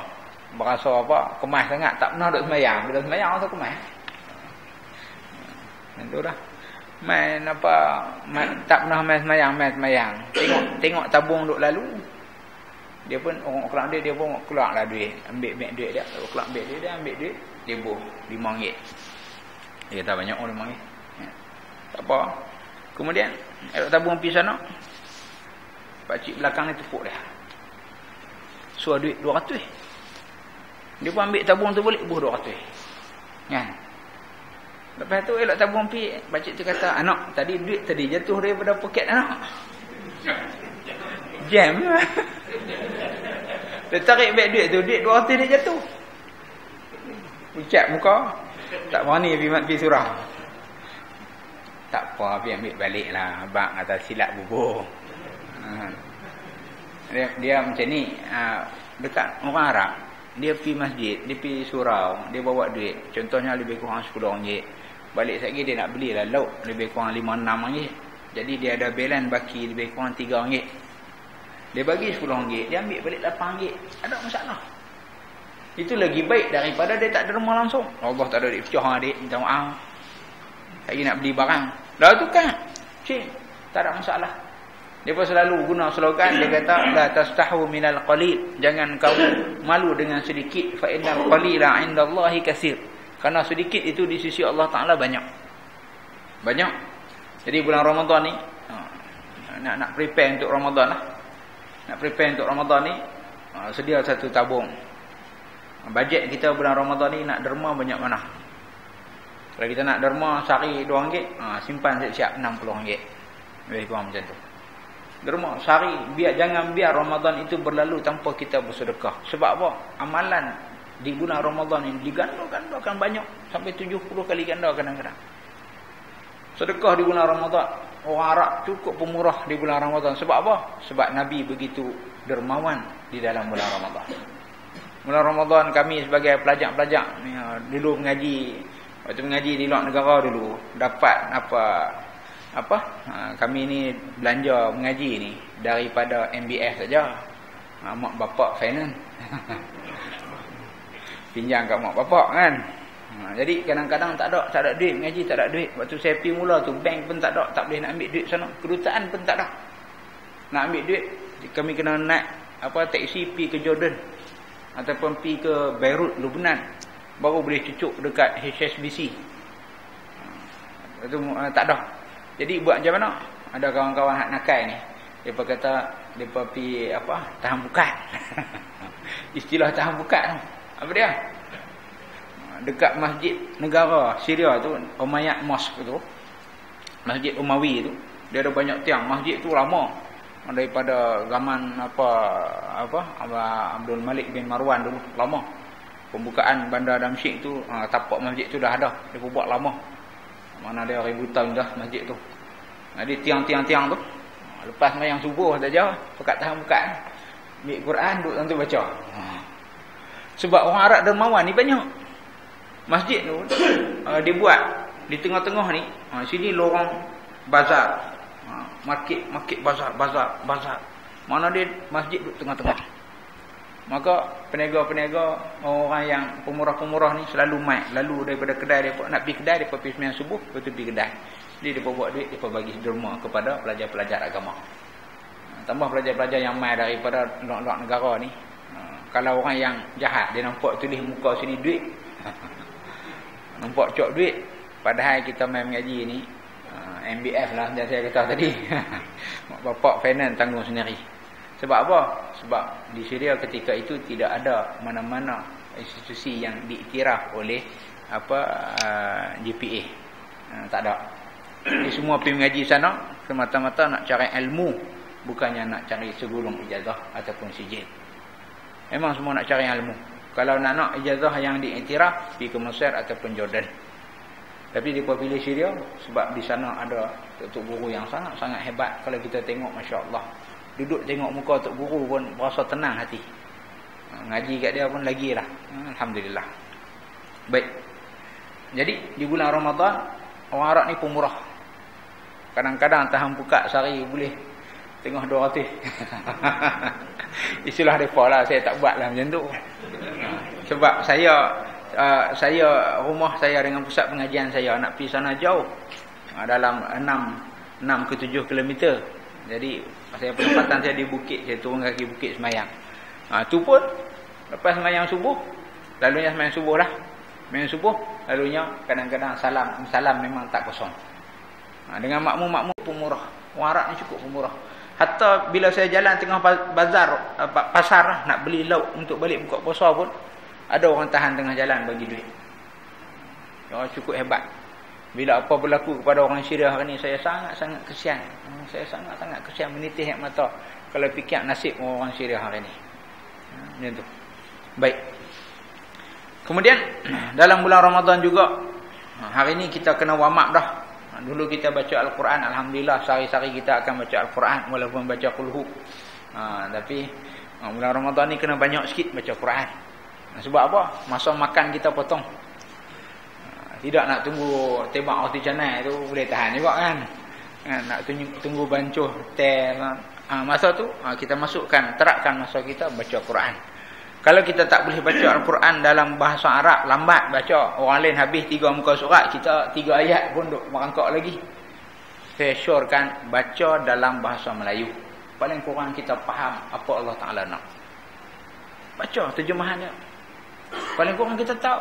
apa? Kemas sangat, tak pernah duk semayang. Bila semayang tu kemas. Itu dah. Tak pernah main semayang. Tengok tabung duk lalu. Dia pun orang keluar dia pun keluarlah duit. Ambil duit dia. Kalau keluar ambil dia ambil duit, dia boh RM5. Dia kata banyak orang RM5. Tak apa. Kemudian tabung pergi sana. Pakcik belakang ni tepuk dia. Suruh duit 200. Dia pun ambil tabung tu balik, boh 200. Kan? Lepas tu elok tabung pergi, pakcik tu kata, anak, duit tadi jatuh daripada poket anak. Jam. Dia tarik beg duit tu, duit 200 dia jatuh. Pucat muka, tak berani pergi surau. Tak apa, pergi ambil balik lah. Abang kata silap bubur. Dia macam ni, dekat orang Arab, dia pergi masjid, dia pergi surau, dia bawa duit. Contohnya lebih kurang RM10. Balik sekali dia nak belilah lauk lebih kurang RM5-6. Jadi dia ada balance baki lebih kurang RM3. Dia bagi RM10, dia ambil balik RM8. Ada masalah. Itu lagi baik daripada dia tak derma langsung. Allah tak ada duit pecah adik, minta maaf. Saya nak beli barang. Dah tu kan. Cik, tak ada masalah. Dia pun selalu guna slogan, dia kata la tastahu minal qalil. Jangan kamu malu dengan sedikit, fa innal qalila 'indallahi katsir. Karena sedikit itu di sisi Allah Taala banyak. Banyak. Jadi bulan Ramadan ni nak prepare untuk Ramadan lah. Nak prepare untuk Ramadan ni, sedia satu tabung. Bajet kita bulan Ramadan ni nak derma banyak mana? Kalau kita nak derma sehari RM2, simpan siap-siap RM60. Lebih kurang macam tu. Derma sehari, jangan biar Ramadan itu berlalu tanpa kita bersedekah. Sebab apa? Amalan di bulan Ramadan ini diganda-gandakan banyak. Sampai 70 kali ganda kadang-kadang. Sedekah di bulan Ramadan. Orang Arab cukup pemurah di bulan Ramadan. Sebab apa? Sebab Nabi begitu dermawan di dalam bulan Ramadan. Bulan Ramadan kami sebagai pelajar-pelajar dulu mengaji. Waktu mengaji di luar negara dulu. Dapat kami ni belanja mengaji ni daripada MBS saja. Mak bapak finance. Pinjam kat mak bapak kan. Jadi kadang-kadang tak ada duit mengaji, tak ada duit. Waktu saya pergi mula tu, bank pun tak ada, tak boleh nak ambil duit sana. Kedutaan pun tak ada. Nak ambil duit, kami kena naik taksi pergi ke Jordan ataupun pergi ke Beirut, Lebanon, baru boleh cucuk dekat HSBC. Itu tak ada. Jadi buat macam mana? Ada kawan-kawan hak nakal ni. Depa kata depa pergi tahan bukat. Istilah tahan bukat tu. Apa dia? Dekat masjid negara Syria tu, Umayyad Mosque tu, Masjid Umawi tu, dia ada banyak tiang. Masjid tu lama daripada zaman Abdul Malik bin Marwan dulu, lama. Pembukaan Bandar Damsyik tu, tapak masjid tu dah ada. Dia buat lama. Mana dia 1000 tahun dah masjid tu. Jadi tiang-tiang tu, lepas sembahyang subuh saja, pekat tahan bukat, ambil Quran duduk tentu baca. Sebab orang Arab dermawan ni banyak. Masjid tu dia buat di tengah-tengah ni, sini lorong bazar. Market bazar. Mana dia masjid duduk tengah-tengah. Maka peniaga-peniaga, orang yang pemurah-pemurah ni selalu mai, lalu daripada kedai depa nak pergi kedai, depa pergi sembahyang subuh, lepas tu pergi kedai. Jadi depa buat duit, depa bagi derma kepada pelajar-pelajar agama. Tambah pelajar-pelajar yang mai daripada luar negara ni. Kalau orang yang jahat, dia nampak tulis muka sini duit. Nampak cok duit, padahal kita main mengaji ni MBF lah yang saya kata tadi. Bapak finance tanggung sendiri. Sebab apa? Sebab di Syria ketika itu tidak ada mana-mana institusi yang diiktiraf oleh GPA. Tak ada. Jadi semua pergi mengaji sana semata-mata nak cari ilmu, bukannya nak cari segulung ijazah ataupun sijil. Memang semua nak cari ilmu. Kalau nak ijazah yang diiktiraf, pergi ke Mesir ataupun Jordan. Tapi dia pilih Syria sebab di sana ada tok guru yang sangat-sangat hebat. Kalau kita tengok, masya-Allah, duduk tengok muka tok guru pun berasa tenang hati. Ngaji kat dia pun lagilah. Alhamdulillah. Baik. Jadi di bulan Ramadan, orang Arab ni pemurah. Kadang-kadang tahan buka sehari boleh tengah 200. Istilah depa lah, saya tak buatlah macam tu. Sebab saya rumah saya dengan pusat pengajian saya nak pergi sana jauh. Dalam 6 ke 7 kilometer. Jadi saya penempatan saya di bukit, saya turun kaki bukit semayang. Tu pun lepas semayang subuh, lalunya semayang subuh lah. Semayang subuh, lalunya kadang-kadang salam memang tak kosong. Dengan makmum pemurah. Orang Arab ni cukup pemurah. Hatta bila saya jalan tengah pasar nak beli lauk untuk balik buka puasa pun, ada orang tahan tengah jalan bagi duit. Cukup hebat. Bila apa berlaku kepada orang Syria hari ni, saya sangat-sangat kesian. Saya sangat-sangat kesian, menitis air mata kalau fikir nasib orang Syria hari ni. Macam tu. Baik. Kemudian dalam bulan Ramadan juga, hari ni kita kena warm-up dah. Dulu kita baca Al-Quran, alhamdulillah sehari-hari kita akan baca Al-Quran walaupun baca qulhu. Tapi bulan Ramadan ni kena banyak sikit baca Quran. Sebab apa? Masa makan kita potong. Tidak nak tunggu tembak roti canai tu boleh tahan juga kan. Nak tunggu bancuh teh. Masa tu kita masukkan, terapkan masa kita baca Quran. Kalau kita tak boleh baca Al-Quran dalam bahasa Arab, lambat baca, orang lain habis 3 muka surat, kita 3 ayat pun duk merangkak lagi. Saya syorkan baca dalam bahasa Melayu. Paling kurang kita faham apa Allah Ta'ala nak. Baca terjemahannya. Paling kurang kita tahu.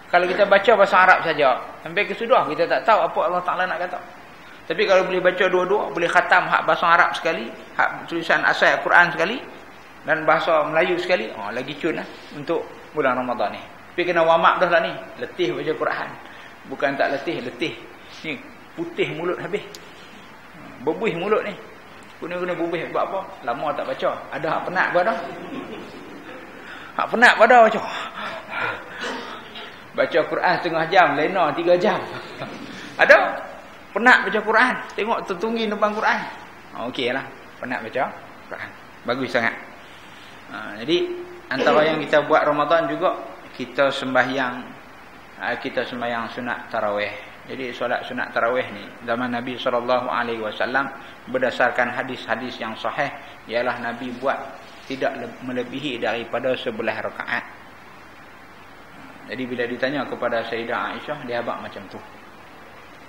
Kalau kita baca bahasa Arab saja, sampai ke sudah kita tak tahu apa Allah Ta'ala nak kata. Tapi kalau boleh baca dua-dua, boleh khatam hak bahasa Arab sekali, hak tulisan asal Al-Quran sekali, dan bahasa Melayu sekali, lagi cun lah untuk bulan Ramadan ni. Tapi kena warm up dah lah ni. Letih baca Quran. Bukan tak letih. Ni putih mulut habis. Berbuih mulut ni. Kena berbuih sebab apa? Lama tak baca. Ada hak penat pada. Hak penat pada baca. Baca Quran setengah jam, lena 3 jam. Ada penat baca Quran. Tengok tertunggi depan Quran. Okeylah, penat baca Quran. Bagus sangat. Jadi antara yang kita buat Ramadan juga, kita sembahyang sunat tarawih. Jadi solat sunat tarawih ni zaman Nabi SAW berdasarkan hadis-hadis yang sahih, ialah Nabi buat tidak melebihi daripada 11 rakaat. Jadi bila ditanya kepada Sayyidah Aisyah, dia abang macam tu.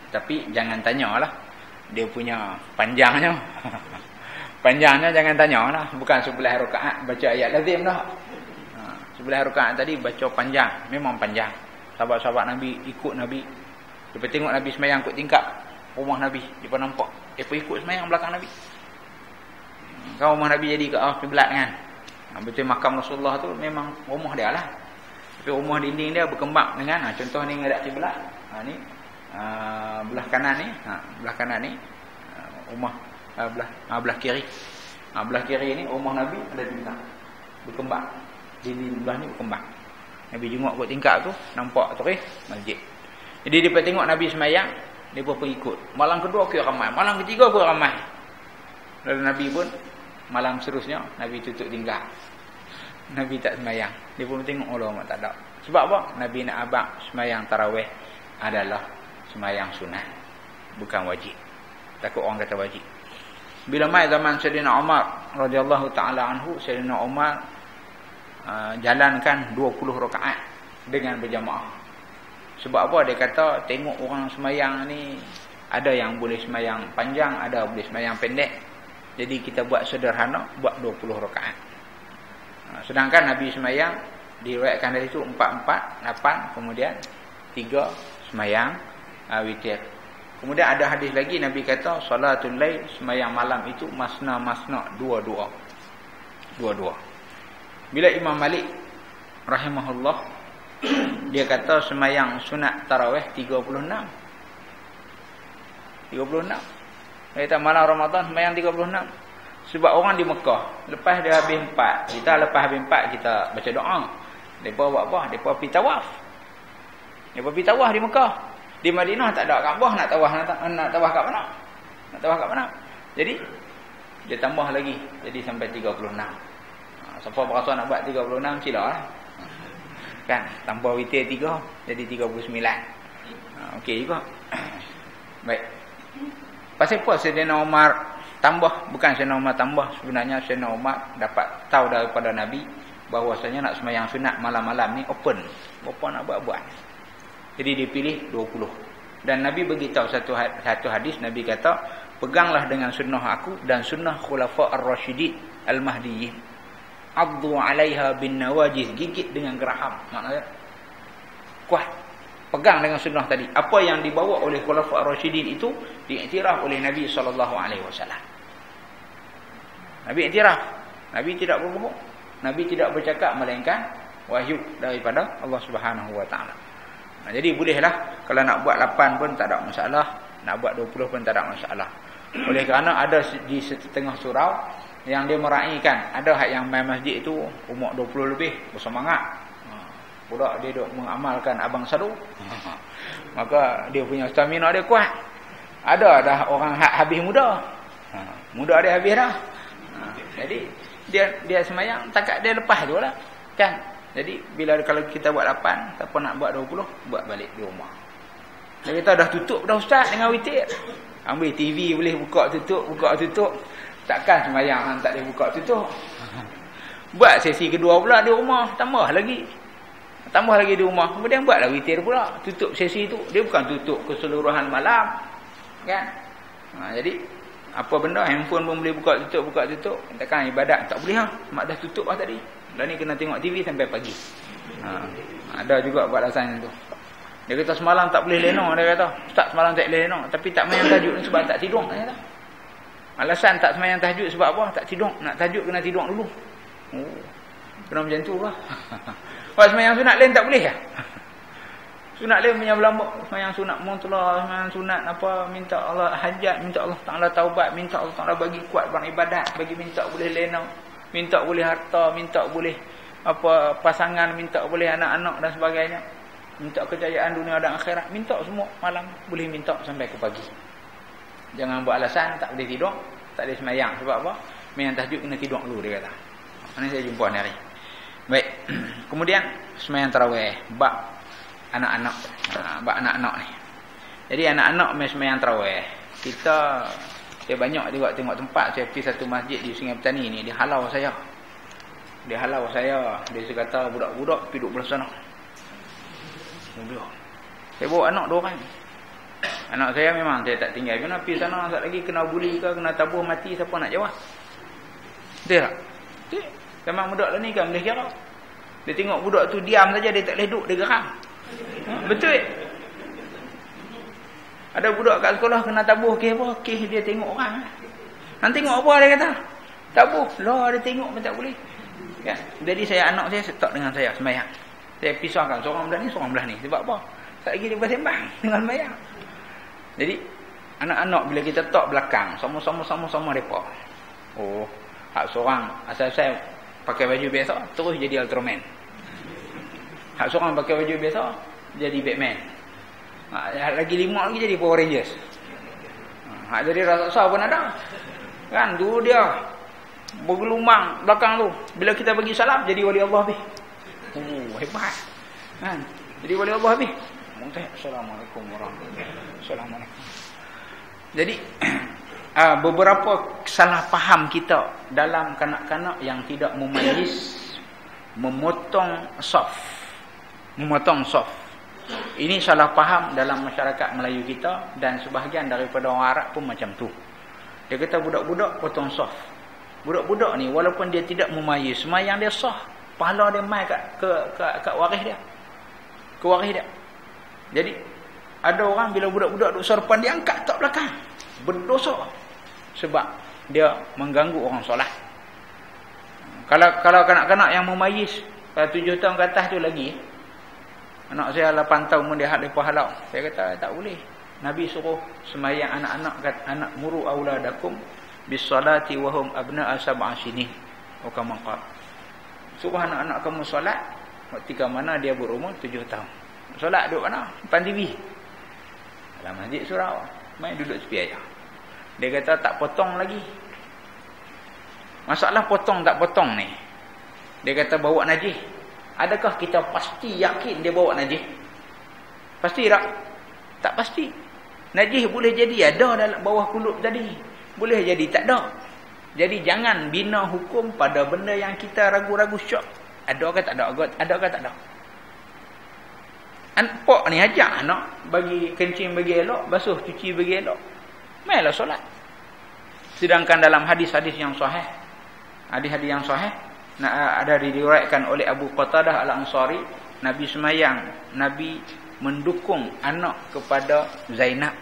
Tapi jangan tanyalah dia punya panjangnya. Panjangnya jangan tanyalah, bukan 11 rakaat baca ayat lazim dah. 11 rakaat tadi baca panjang, memang panjang. Sahabat-sahabat Nabi ikut Nabi. Dia tengok Nabi semayang ikut tingkap rumah Nabi, dia pun nampak. Dia pun ikut semayang belakang Nabi. Kan rumah Nabi jadi ke arah kiblat kan. Betul makam Rasulullah tu memang rumah dia lah. Tapi rumah dinding dia berkembang dengan contoh ni ngadap kiblat. Ni belah kanan ni, belah kanan ni rumah belah kiri. Belah kiri ni rumah Nabi ada tingkap. Berkembang. Dinding belah ni berkembang. Nabi jenguk kot tingkap tu, nampak terus masjid. Jadi dia tengok Nabi semayang, dia pun ikut. Malam kedua kira ramai, malam ketiga pun ramai. Lalu Nabi pun malam seterusnya Nabi tutup tingkap. Nabi tak semayang. Dia pun tengok Allah tak ada. Sebab apa? Nabi nak abang semayang tarawih adalah semayang sunat, bukan wajib. Takut orang kata wajib. Bila mai zaman Sayyidina Umar radhiyallahu taala anhu, Sayyidina Umar jalankan 20 rakaat dengan berjamaah. Sebab apa? Dia kata tengok orang semayang ni, ada yang boleh semayang panjang, ada boleh semayang pendek. Jadi kita buat sederhana, buat 20 rakaat. Sedangkan Nabi semayang, diriwayatkan dari itu 4, 8, kemudian 3 semayang witir. Kemudian ada hadis lagi, Nabi kata salatul lail, semayang malam itu masna-masna, dua-dua. Bila Imam Malik rahimahullah, dia kata semayang sunat tarawih 36. Dia kata malam Ramadan semayang 36. Sebab orang di Mekah, lepas dia habis 4, kita lepas habis 4 kita baca doa. Depa buat apa? Depa pergi tawaf. Depa pergi tawaf di Mekah. Di Madinah tak ada Kaabah, nak tawaf kat mana? Nak tawaf kat mana? Jadi dia tambah lagi, jadi sampai 36. Siapa berasa nak buat 36 silalah. Kan, tambah witir 3 jadi 39. Okey juga. Baik. Pasal apa Sayyidina Umar tambah? Bukan Sayyidina Umar tambah, sebenarnya Sayyidina Umar dapat tahu daripada Nabi bahwasanya nak sembahyang sunat malam-malam ni open. Apa nak buat. Jadi dia pilih 20. Dan Nabi beritahu satu hadis, Nabi kata, peganglah dengan sunnah aku dan sunnah khulafa ar-rasyidin al-mahdiyyin. Addu 'alaiha bin nawajiz, gigit dengan geraham. Maknanya kuat. Pegang dengan sunnah tadi. Apa yang dibawa oleh khulafa ar-rasyidin itu diiktiraf oleh Nabi SAW. Nabi iktiraf. Nabi tidak berbohong. Nabi tidak bercakap melainkan wahyu daripada Allah Subhanahu wa taala. Jadi bolehlah kalau nak buat 8 pun tak ada masalah, nak buat 20 pun tak ada masalah. Oleh kerana ada di setengah surau yang dia meraihkan, ada hak yang main masjid itu umur 20 lebih, bersemangat. Budak dia duk mengamalkan abang sadu. Maka dia punya stamina dia kuat. Ada dah orang hak habis muda. Muda dia habis dah. Jadi dia semayang takat dia lepas tu lah. Kan? Jadi bila kalau kita buat 8, siapa nak buat 20, buat balik di rumah. Dia kata dah tutup dah ustaz dengan witir. Ambil TV boleh buka tutup. Takkan semayang tak boleh buka tutup. Buat sesi kedua pula di rumah, tambah lagi di rumah. Kemudian buatlah witir pula. Tutup sesi itu. Dia bukan tutup keseluruhan malam. Kan? Jadi apa benda handphone pun boleh buka tutup. Takkan ibadat tak boleh lah. Mak dah tutup lah tadi. Dah ni kena tengok TV sampai pagi. Ada juga buat alasan itu. Dia kata semalam tak boleh lena. Dia kata ustaz semalam tak boleh lena. Tapi tak main tahajud sebab tak tidur. Dia kata alasan tak semayang tahajud sebab apa? Tak tidur. Nak tahajud kena tidur dulu. Kena macam tu lah. Kalau semayang sunat lain tak boleh lah. Sunat lain punya berlambak. Semayang sunat muntlah, semayang sunat apa, minta Allah hajat, minta Allah Ta'ala taubat, minta Allah Ta'ala bagi kuat beribadat, bagi minta boleh lena, minta boleh harta, minta boleh apa pasangan, minta boleh anak-anak dan sebagainya. Minta kejayaan dunia dan akhirat, minta semua malam, boleh minta sampai ke pagi. Jangan buat alasan tak boleh tidur, tak boleh semayang. Sebab apa? Semayang tahajud kena tidur dulu, dia kata. Ini saya jumpa ni hari. Baik. Kemudian semayang tarawih bab anak-anak. Bab anak-anak ni. Jadi anak-anak main semayang tarawih. Dia banyak juga tengok tempat. Saya pergi satu masjid di Sungai Petani ni, dia halau saya. Dia kata budak-budak pergi duduk belah sana. Saya bawa anak 2 orang. Anak saya memang saya tak tinggal. Kena pergi sana, sat lagi kena buli ke, kena tabuh mati, siapa nak jawab? Betul tak? Betul. Memang budak lah ni kan boleh kira. Dia tengok budak tu diam saja, dia tak boleh duduk, dia geram. Betul. Ada budak kat sekolah kena tabuh kes apa? Kes dia tengok orang. Nanti tengok apa dia kata? Tabuh. Lah dia tengok pun tak boleh. Kan? Jadi anak saya setok dengan saya sembahyang. Saya pisahkan seorang belah ni, seorang belah ni. Sebab apa? Tak lagi dia bersembang dengan sembahyang. Jadi anak-anak bila kita tok belakang, sama-sama depa. Oh, hak seorang asal saya pakai baju biasa terus jadi Ultraman. Hak seorang pakai baju biasa jadi Batman. Lagi 5 lagi jadi Power Rangers. Hak jadi raksasa pun ada. Kan tu dia bergelumang belakang tu. Bila kita bagi salam jadi wali Allah habis. Hebat. Kan? Jadi wali Allah habis. Assalamualaikum warahmatullahi wabarakatuh. Jadi beberapa salah faham kita dalam kanak-kanak yang tidak memayis memotong saf. Memotong saf. Ini salah faham dalam masyarakat Melayu kita dan sebahagian daripada orang Arab pun macam tu. Dia kata budak-budak potong saf. Budak-budak ni walaupun dia tidak memayis, semayang dia sah. Pahala dia mai kat waris dia. Ke waris dia. Jadi ada orang bila budak-budak duduk serpan dia angkat tak belakang. Berdosa. Sebab dia mengganggu orang solat. Kalau kanak-kanak yang memayis, kalau 7 tahun ke atas tu lagi. Anak saya 8 tahun pun dia had depa halau. Saya kata tak boleh. Nabi suruh semayang anak-anak, anak muru auladakum bis salati wa hum abna'a sab'a sinin. Kama qala. Suruh anak-anak kamu solat ketika mana dia berumur 7 tahun. Solat duduk mana? Depan TV. Dalam masjid surau. Main duduk tepi aja. Dia kata tak potong lagi. Masalah potong tak potong ni. Dia kata bawa najis. Adakah kita pasti yakin dia bawa najis? Pasti tak? Tak pasti. Najis boleh jadi ada dalam bawah kulub tadi. Boleh jadi tak ada. Jadi jangan bina hukum pada benda yang kita ragu-ragu syok. Ada ke tak ada? Ada ke tak ada? Pak ni ajak anak bagi kencing bagi elok, basuh cuci bagi elok. Mainlah solat. Sedangkan dalam hadis-hadis yang sahih, hadis-hadis yang sahih ada diriwayatkan oleh Abu Qatadah Al-Ansari, Nabi semayang, Nabi mendukung anak kepada Zainab.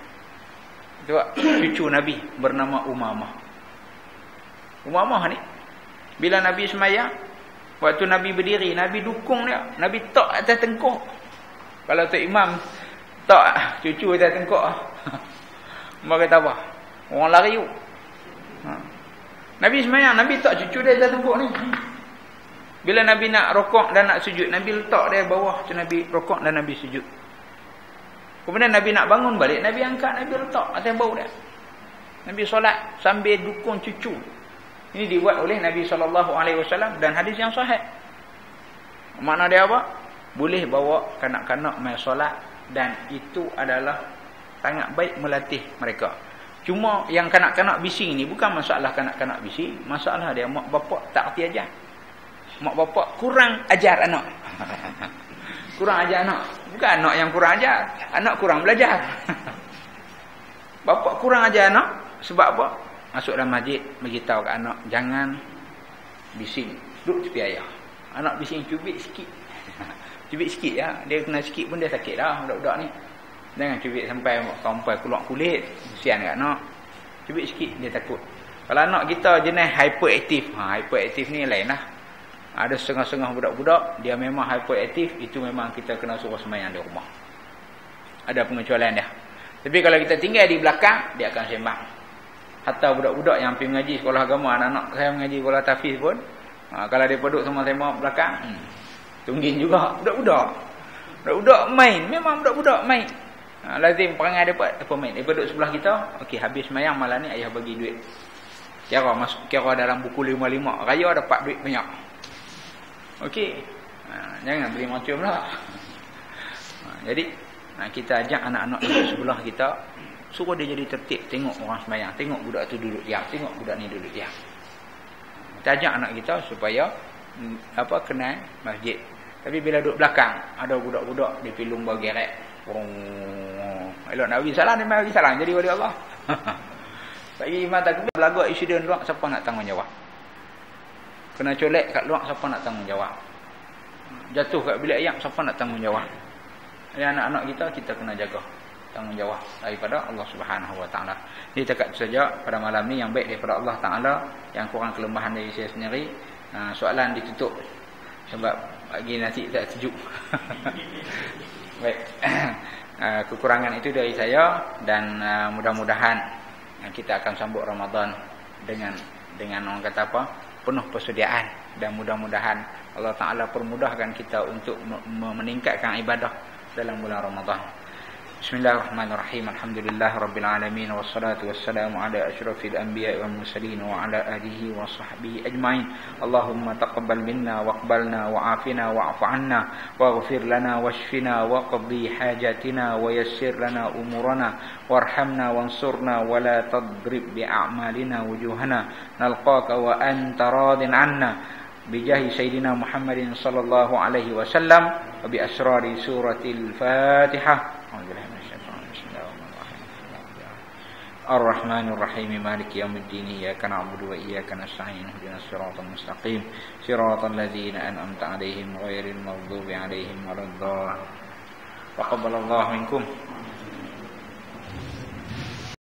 Itu cucu Nabi bernama Umamah. Umamah ni bila Nabi semayang, waktu Nabi berdiri, Nabi dukung dia, Nabi tak atas tengkuk. Kalau tu imam tak cucu atas tengkuk, mereka kata apa? Orang lari tu. Nabi semayang, Nabi tak cucu dia atas tengkuk ni. Bila Nabi nak rokok dan nak sujud, Nabi letak dia bawah tu, Nabi rokok dan Nabi sujud. Kemudian Nabi nak bangun balik, Nabi angkat, Nabi letak atas bau dia. Nabi solat sambil dukung cucu. Ini dibuat oleh Nabi SAW dan hadis yang sahih. Makna dia apa? Boleh bawa kanak-kanak main solat dan itu adalah sangat baik melatih mereka. Cuma yang kanak-kanak bising ni bukan masalah kanak-kanak bising, masalah dia mak bapak tak erti ajar. Mak bapak kurang ajar anak. Kurang ajar anak. Bukan anak yang kurang ajar, anak kurang belajar. Bapak kurang ajar anak sebab apa? Masuk dalam masjid beritahu kat anak jangan bising, duduk tepi ayah. Anak bising cubit sikit. Cubit sikit ya, dia kena sikit pun dia sakit dah budak-budak ni. Jangan cubit sampai keluar kulit, kesian kat anak. Cubit sikit dia takut. Kalau anak kita jenis hyperaktif, hyperaktif ni lain lah. Ada setengah-setengah budak-budak dia memang hyperaktif, itu memang kita kena suruh sembahyang di rumah. Ada pengecualian dia. Tapi kalau kita tinggal di belakang, dia akan sembang. Hatta budak-budak yang pergi mengaji sekolah agama, anak-anak saya mengaji sekolah tahfiz pun, kalau dia duduk sama sembang belakang, tungging juga budak-budak. Budak-budak main, memang budak-budak main. Lazim perangai dia apa main. Dia duduk sebelah kita, okey habis sembahyang malam ni ayah bagi duit. Kira dalam buku 55, raya dapat duit banyak. Okey. Jangan beli macam lah. Jadi kita ajak anak-anak duduk sebelah kita, suruh dia jadi tertib, tengok orang sembahyang, tengok budak tu duduk diam, tengok budak ni duduk diam. Kita ajak anak kita supaya kenal masjid. Tapi bila duduk belakang, ada budak-budak di pilung bergerak. Elok nak bagi salam, dia bagi salam jadi wali Allah. Bagi imam takbir berlagu insiden luar, siapa nak tanggungjawab? Kena colek kat luar, siapa nak tanggungjawab? Jatuh kat bilik ayam, siapa nak tanggungjawab? Jadi anak-anak kita kena jaga tanggungjawab daripada Allah Subhanahu Wa Taala. Ini dekat saja pada malam ni yang baik daripada Allah Taala, yang kurang kelemahan dari saya sendiri. Soalan ditutup sebab pagi nanti tak sejuk. Baik. Kekurangan itu dari saya dan mudah-mudahan kita akan sambut Ramadan dengan orang kata apa? Penuh persediaan, dan mudah-mudahan Allah Taala permudahkan kita untuk meningkatkan ibadah dalam bulan Ramadan. Bismillahirrahmanirrahim. Alhamdulillahirabbil alamin wassalatu wassalamu ala asyrafil anbiya'i wal mursalin wa ala alihi wa sahbihi ajmain. Allahumma taqabbal minna waqbalna wa'afina wa'fu 'anna waghfir lana washfina waqdi hajatina wa yassir lana umurana warhamna wansurna wa la tadrib bi a'malina wujuhana nalqaka wa anta radin 'anna bijahi sayyidina Muhammadin sallallahu alaihi wasallam wa bi asrari suratil Fatihah. Ar-Rahmanir Rahim Maliki Yaumiddin Iyyaka na'budu wa iyyaka nasta'in ihdinas siratal mustaqim siratal ladzina an'amta 'alaihim ghairil maghdubi 'alaihim waladdallin. Taqabbalallahu minkum.